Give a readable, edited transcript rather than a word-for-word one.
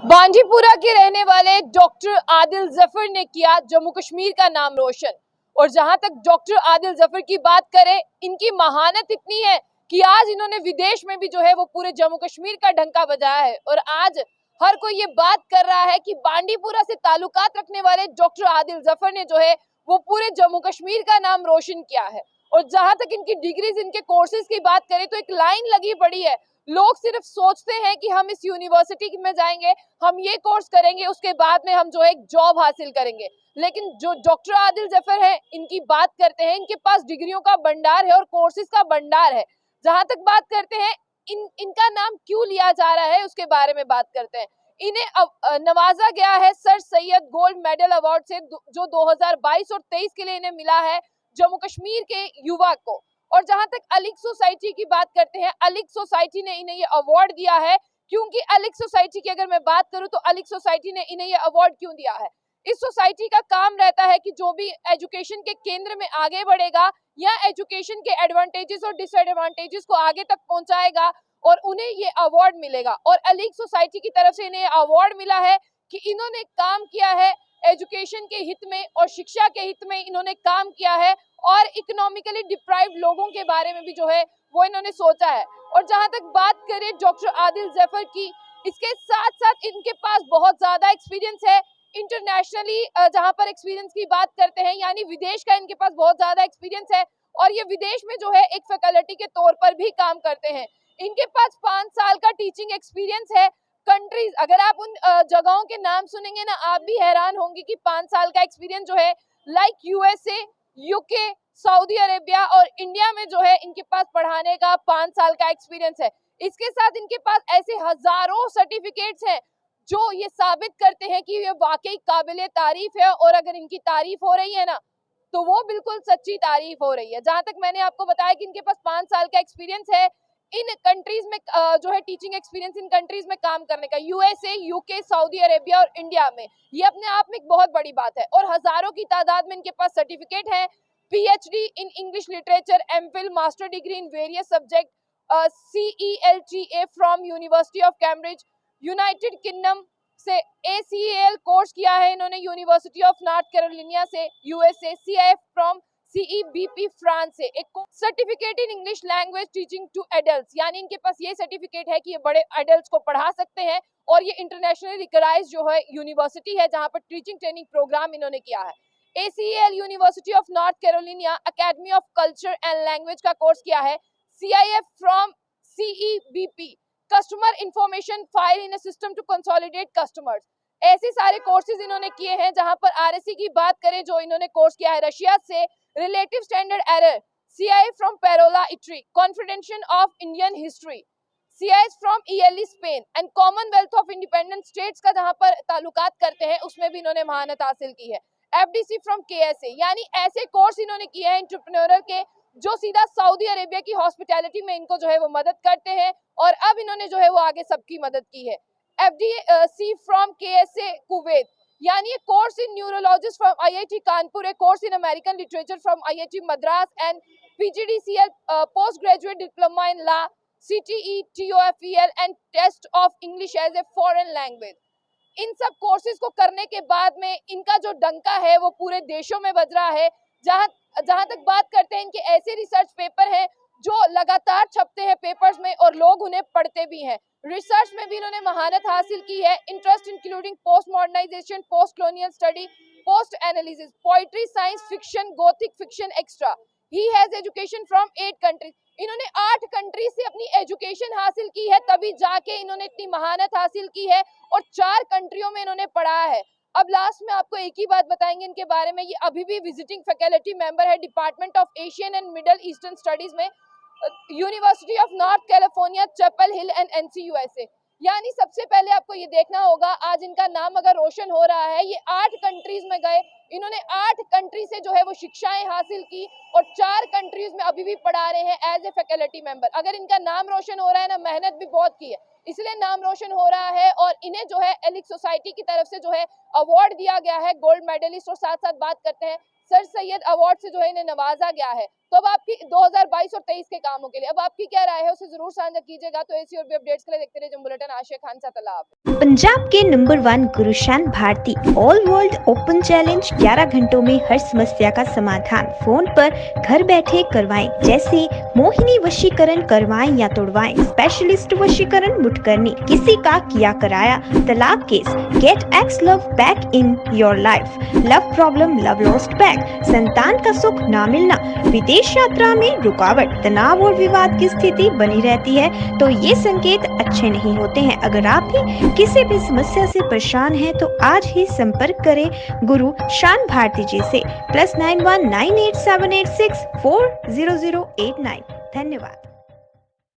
बांडीपुरा के रहने वाले डॉक्टर आदिल जफर ने किया जम्मू कश्मीर का नाम रोशन। और जहां तक डॉक्टर आदिल जफर की बात करें, इनकी महानत इतनी है कि आज इन्होंने विदेश में भी जो है वो पूरे जम्मू कश्मीर का डंका बजाया है। और आज हर कोई ये बात कर रहा है कि बांडीपुरा से ताल्लुकात रखने वाले डॉक्टर आदिल जफर ने जो है वो पूरे जम्मू कश्मीर का नाम रोशन किया है। और जहां तक इनकी डिग्रीज, इनके कोर्सेज की बात करें तो एक लाइन लगी पड़ी है। लोग सिर्फ सोचते हैं कि हम इस यूनिवर्सिटी में जाएंगे, हम ये कोर्स करेंगे, उसके बाद में हम जो है एक जॉब हासिल करेंगे। लेकिन जो डॉक्टर आदिल जफर है, इनकी बात करते हैं, इनके पास डिग्रियों का भंडार है और कोर्सेज का भंडार है। जहां तक बात करते हैं इनका नाम क्यों लिया जा रहा है, उसके बारे में बात करते हैं। इन्हें नवाजा गया है sir Syed gold medal award से, जो 2022 और 23 के लिए इन्हें मिला है जम्मू कश्मीर के युवा को। और जहां तक अलिग सोसाइटी की बात करते हैं, अलिग सोसाइटी ने इन्हें ये अवार्ड दिया है। क्योंकि अलिग सोसाइटी की अगर मैं बात करूं तो अलिग सोसाइटी ने इन्हें ये अवार्ड क्यों दिया है? इस सोसाइटी का काम रहता है कि जो भी एजुकेशन के केंद्र में आगे बढ़ेगा या एजुकेशन के एडवांटेजेस और डिसएडवांटेजेस को आगे तक पहुंचाएगा, और उन्हें ये अवार्ड मिलेगा। और अलिग सोसाइटी की तरफ से इन्हें अवार्ड मिला है कि इन्होंने काम किया है एजुकेशन के हित में और शिक्षा के हित में इन्होंने काम किया है, और इकोनॉमिकली डिप्राइव्ड लोगों के बारे में भी जो है वो इन्होंने सोचा है। और जहां तक बात करें डॉक्टर आदिल जफर की, इसके साथ साथ इनके पास बहुत ज्यादा एक्सपीरियंस है इंटरनेशनली। जहां पर एक्सपीरियंस की बात करते हैं, यानी विदेश का इनके पास बहुत ज्यादा एक्सपीरियंस है, और ये विदेश में जो है एक फैकल्टी के तौर पर भी काम करते हैं। इनके पास 5 साल का टीचिंग एक्सपीरियंस है। कंट्रीज, अगर आप उन जगहों के नाम सुनेंगे ना, आप भी हैरान होंगे कि 5 साल का एक्सपीरियंस जो है, like USA, UK, Saudi Arabia और इंडिया में जो है इनके पास पढ़ाने का 5 साल का एक्सपीरियंस है। इसके साथ इनके पास ऐसे हजारों सर्टिफिकेट्स हैं जो ये साबित करते हैं कि ये वाकई काबिले तारीफ है, और अगर इनकी तारीफ हो रही है ना, तो वो बिल्कुल सच्ची तारीफ हो रही है। जहां तक मैंने आपको बताया कि इनके पास 5 साल का एक्सपीरियंस है इन कंट्रीज में, जो है टीचिंग एक्सपीरियंस इन कंट्रीज में काम करने का, यूएसए, यूके, सऊदी अरेबिया और इंडिया में। ये अपने आप में एक बहुत बड़ी बात है। और हजारों की तादाद में इनके पास सर्टिफिकेट है। PhD in English literature, MPhil, master degree in various subject, CELTA from university of Cambridge, United Kingdom से ACEL कोर्स किया है इन्होंने यूनिवर्सिटी ऑफ नॉर्थ कैरोलिना से, USA, CIF from CEBP France से, एक certificate in English language teaching to adults, यानी इनके पास ये सर्टिफिकेट है कि ये बड़े एडल्ट्स को पढ़ा सकते हैं। और ये इंटरनेशनली रिकग्नाइज्ड जो है यूनिवर्सिटी है जहां पर टीचिंग ट्रेनिंग प्रोग्राम इन्होंने किया है। ACEL university of North Carolina academy of culture and language का कोर्स किया है। CIF from CEBP customer information file in system to consolidate customers. ऐसे सारे कोर्सेज इन्होंने किए हैं। जहां पर RSC की बात करें, जो इन्होंने कोर्स किया है रशिया से, relative standard error, CI from पेरोला Italy, confidential of Indian history, CIS from ELE Spain and Commonwealth of Independent States का जहां पर ताल्लुकात करते हैं, उसमें भी इन्होंने महारत हासिल की है। FDC फ्रॉम KSA, यानी ऐसे कोर्स इन्होंने किए हैं एंटरप्रेन्योरल के, जो सीधा सऊदी अरेबिया की हॉस्पिटैलिटी में इनको जो है वो मदद करते हैं, और अब इन्होंने जो है वो आगे सबकी मदद की है। FDC फ्रॉम KSA कुवैत, यानी ये course in neurologist from IIT Kanpur, a course in American literature from IIT Madras and PGDCL post graduate diploma in law, CTE TOEFL and test of English as a foreign language. इन सब courses को करने के बाद में इनका जो डंका है वो पूरे देशों में बज रहा है। जहां जहां तक बात करते हैं, इनके ऐसे रिसर्च पेपर हैं जो लगातार छपते हैं पेपर्स में, और लोग उन्हें पढ़ते भी हैं। रिसर्च में भी इन्होंने महारत हासिल की है। Interest including post modernization, post colonial study, post analysis, poetry, science fiction, gothic fiction extra. He has education from 8 countries. इन्होंने 8 कंट्री से अपनी एजुकेशन हासिल की है, तभी जाके इन्होंने इतनी महारत हासिल की है, और 4 कंट्रियों में इन्होंने पढ़ा है। अब लास्ट में आपको एक ही बात बताएंगे इनके बारे में, ये अभी भी विजिटिंग फैकल्टी मेंबर है department of Asian and middle eastern studies में, university of North California, Chapel Hill and NC USA। यानी सबसे पहले आपको ये देखना होगा, आज इनका नाम अगर रोशन हो रहा है, ये 8 कंट्रीज में गए, इन्होंने 8 कंट्री से जो है वो शिक्षाएं हासिल की, और 4 कंट्रीज में अभी भी पढ़ा रहे हैं एज ए फैकल्टी मेंबर। अगर इनका नाम रोशन हो रहा है ना, मेहनत भी बहुत की है, इसलिए नाम रोशन हो रहा है। और इन्हें जो है एलिक सोसाइटी की तरफ से जो है अवार्ड दिया गया है गोल्ड मेडलिस्ट। और साथ साथ बात करते हैं, सर सैयद अवार्ड से जो है इन्हें नवाजा गया है। तो अब आपकी 2022 और 23 के कामों के लिए अब आपकी क्या राय है, उसे जरूर साझा कीजिएगा। तो ऐसी और भी अपडेट्स के लिए देखते रहिए जंग बुलेटिन। आशिया खान साथ अल्लाह। पंजाब के number 1 Gurushan Bharti all world open challenge 11 घंटों में हर समस्या का समाधान फोन पर घर बैठे करवाएं, जैसे मोहिनी वशीकरण करवाएं या तोड़वाएं, स्पेशलिस्ट वशीकरण मुठकरनी, किसी का किया कराया, तलाक case, get ex love back in your life, love problem, love lost back, संतान का सुख ना मिलना, विदेश यात्रा में रुकावट, तनाव और विवाद की स्थिति बनी रहती है, तो ये संकेत अच्छे नहीं होते हैं। अगर आप भी किसी भी समस्या से परेशान हैं तो आज ही संपर्क करें गुरु शान भारती जी से। +91 9878640089। धन्यवाद।